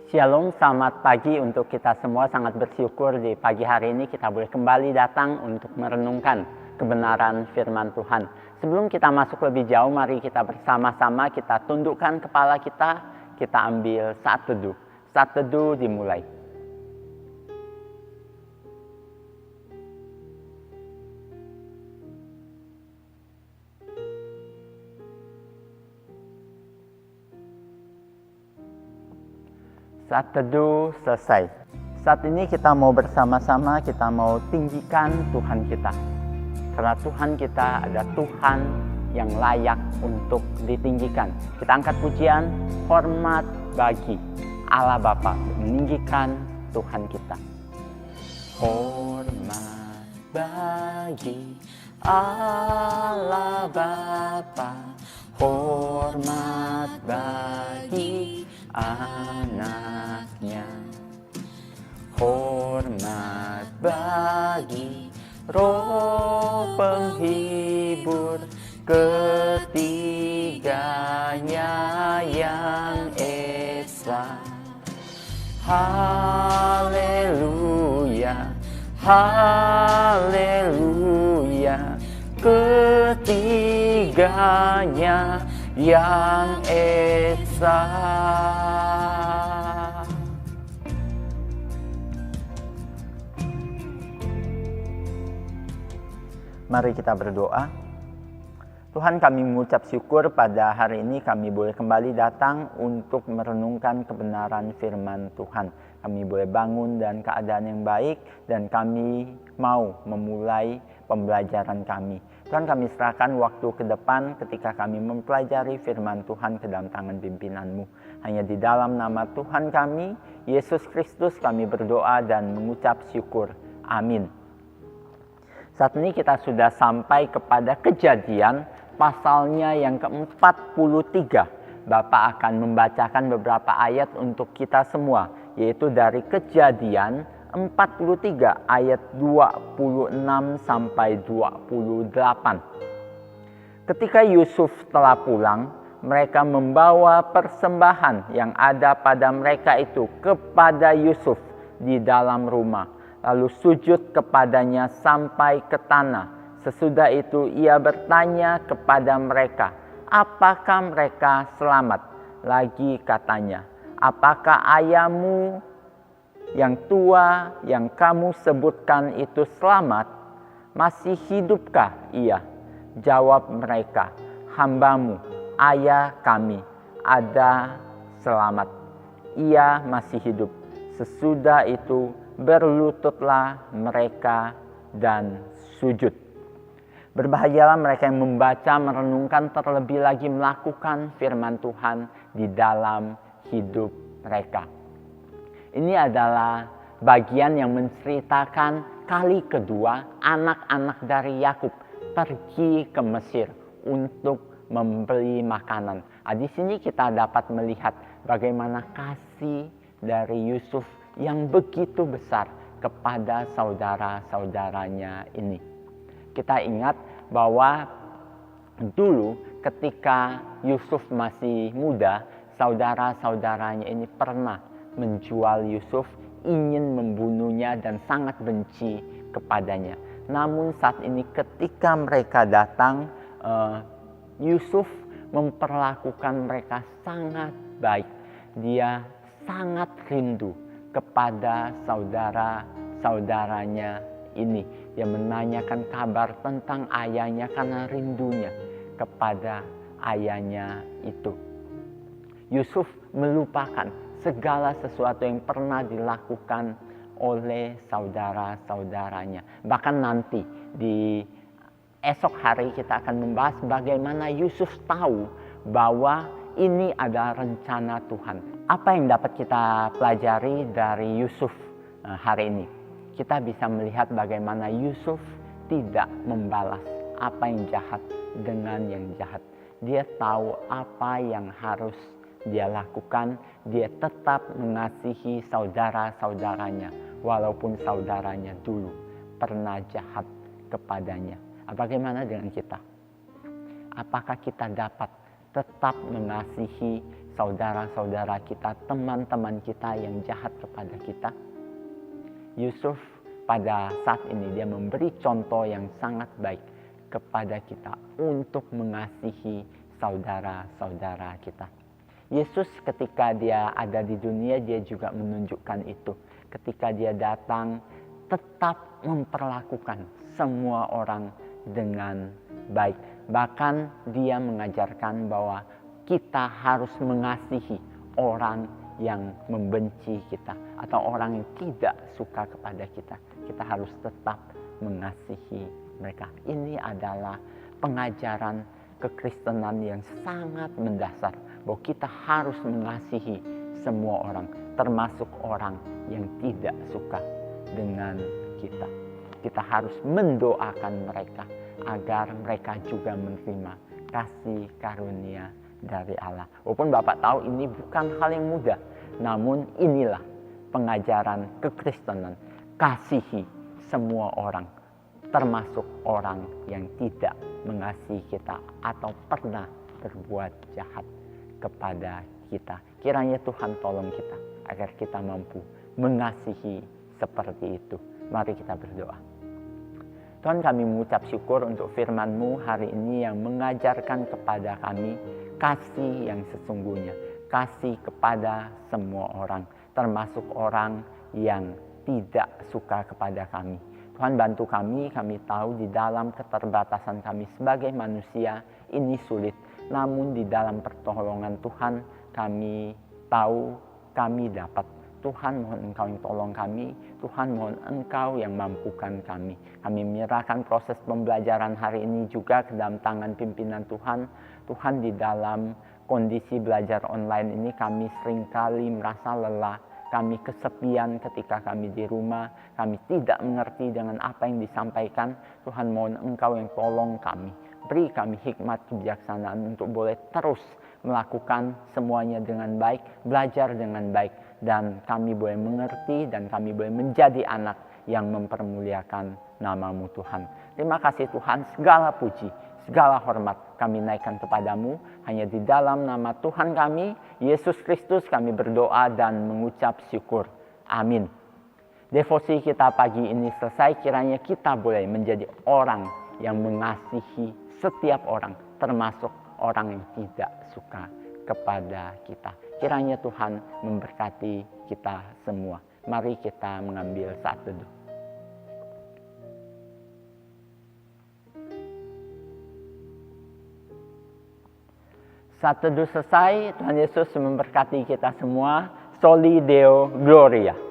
Shalom, selamat pagi untuk kita semua. Sangat bersyukur di pagi hari ini kita boleh kembali datang untuk merenungkan kebenaran firman Tuhan. Sebelum kita masuk lebih jauh, mari kita bersama-sama kita tundukkan kepala kita ambil saat teduh. Saat teduh dimulai. Saat teduh selesai. Saat ini kita mau bersama-sama, kita mau tinggikan Tuhan kita. Karena Tuhan kita ada Tuhan yang layak untuk ditinggikan. Kita angkat pujian, hormat bagi Allah Bapa, meninggikan Tuhan kita. Hormat bagi Allah Bapa, hormat bagi anaknya, hormat bagi Roh penghibur ketiganya yang esa. Haleluya, haleluya, ketiganya yang esa. Mari kita berdoa. Tuhan, kami mengucap syukur pada hari ini kami boleh kembali datang untuk merenungkan kebenaran firman Tuhan. Kami boleh bangun dan keadaan yang baik dan kami mau memulai pembelajaran kami. Tuhan, kami serahkan waktu ke depan ketika kami mempelajari firman Tuhan ke dalam tangan pimpinan-Mu. Hanya di dalam nama Tuhan kami, Yesus Kristus, kami berdoa dan mengucap syukur. Amin. Saat ini kita sudah sampai kepada Kejadian pasalnya yang ke-43. Bapak akan membacakan beberapa ayat untuk kita semua, yaitu dari Kejadian 43 ayat 26 sampai 28. Ketika Yusuf telah pulang, mereka membawa persembahan yang ada pada mereka itu kepada Yusuf di dalam rumah. Lalu sujud kepadanya sampai ke tanah. Sesudah itu ia bertanya kepada mereka, apakah mereka selamat? Lagi katanya, apakah ayahmu yang tua yang kamu sebutkan itu selamat? Masih hidupkah ia? Jawab mereka, hambamu, ayah kami, ada selamat. Ia masih hidup. Sesudah itu berlututlah mereka dan sujud. Berbahagialah mereka yang membaca, merenungkan, terlebih lagi melakukan firman Tuhan di dalam hidup mereka. Ini adalah bagian yang menceritakan kali kedua anak-anak dari Yakub pergi ke Mesir untuk membeli makanan. Di sini kita dapat melihat bagaimana kasih dari Yusuf yang begitu besar kepada saudara-saudaranya ini. Kita ingat bahwa dulu ketika Yusuf masih muda, saudara-saudaranya ini pernah menjual Yusuf, ingin membunuhnya dan sangat benci kepadanya. Namun saat ini ketika mereka datang, Yusuf memperlakukan mereka sangat baik. Dia sangat rindu kepada saudara-saudaranya ini. Dia menanyakan kabar tentang ayahnya karena rindunya kepada ayahnya itu. Yusuf melupakan segala sesuatu yang pernah dilakukan oleh saudara-saudaranya. Bahkan nanti di esok hari kita akan membahas bagaimana Yusuf tahu bahwa ini adalah rencana Tuhan. Apa yang dapat kita pelajari dari Yusuf hari ini? Kita bisa melihat bagaimana Yusuf tidak membalas apa yang jahat dengan yang jahat. Dia tahu apa yang harus dia lakukan. Dia tetap mengasihi saudara-saudaranya, walaupun saudaranya dulu pernah jahat kepadanya. Bagaimana dengan kita? Apakah kita dapat tetap mengasihi saudara-saudara kita, teman-teman kita yang jahat kepada kita. Yusuf pada saat ini dia memberi contoh yang sangat baik kepada kita untuk mengasihi saudara-saudara kita. Yesus ketika dia ada di dunia, dia juga menunjukkan itu. Ketika dia datang, tetap memperlakukan semua orang dengan baik. Bahkan dia mengajarkan bahwa kita harus mengasihi orang yang membenci kita atau orang yang tidak suka kepada kita. Kita harus tetap mengasihi mereka. Ini adalah pengajaran kekristenan yang sangat mendasar, bahwa kita harus mengasihi semua orang, termasuk orang yang tidak suka dengan kita. Kita harus mendoakan mereka agar mereka juga menerima kasih karunia dari Allah. Walaupun Bapak tahu ini bukan hal yang mudah, namun inilah pengajaran kekristenan. Kasihi semua orang, termasuk orang yang tidak mengasihi kita atau pernah berbuat jahat kepada kita. Kiranya Tuhan tolong kita agar kita mampu mengasihi seperti itu. Mari kita berdoa. Tuhan, kami mengucap syukur untuk firman-Mu hari ini yang mengajarkan kepada kami kasih yang sesungguhnya. Kasih kepada semua orang, termasuk orang yang tidak suka kepada kami. Tuhan, bantu kami tahu di dalam keterbatasan kami sebagai manusia ini sulit. Namun di dalam pertolongan Tuhan kami tahu kami dapat. Tuhan, mohon Engkau yang tolong kami. Tuhan, mohon Engkau yang mampukan kami. Kami menyerahkan proses pembelajaran hari ini juga ke dalam tangan pimpinan Tuhan. Tuhan, di dalam kondisi belajar online ini kami seringkali merasa lelah. Kami kesepian ketika kami di rumah. Kami tidak mengerti dengan apa yang disampaikan. Tuhan, mohon Engkau yang tolong kami. Beri kami hikmat kebijaksanaan untuk boleh terus melakukan semuanya dengan baik, belajar dengan baik, dan kami boleh mengerti dan kami boleh menjadi anak yang mempermuliakan nama-Mu Tuhan. Terima kasih Tuhan, segala puji, segala hormat kami naikkan kepadamu. Hanya di dalam nama Tuhan kami, Yesus Kristus, kami berdoa dan mengucap syukur. Amin. Devosi kita pagi ini selesai. Kiranya kita boleh menjadi orang yang mengasihi setiap orang, termasuk orang yang tidak suka kepada kita. Kiranya Tuhan memberkati kita semua. Mari kita mengambil saat teduh. Saat teduh selesai, Tuhan Yesus memberkati kita semua. Soli Deo Gloria.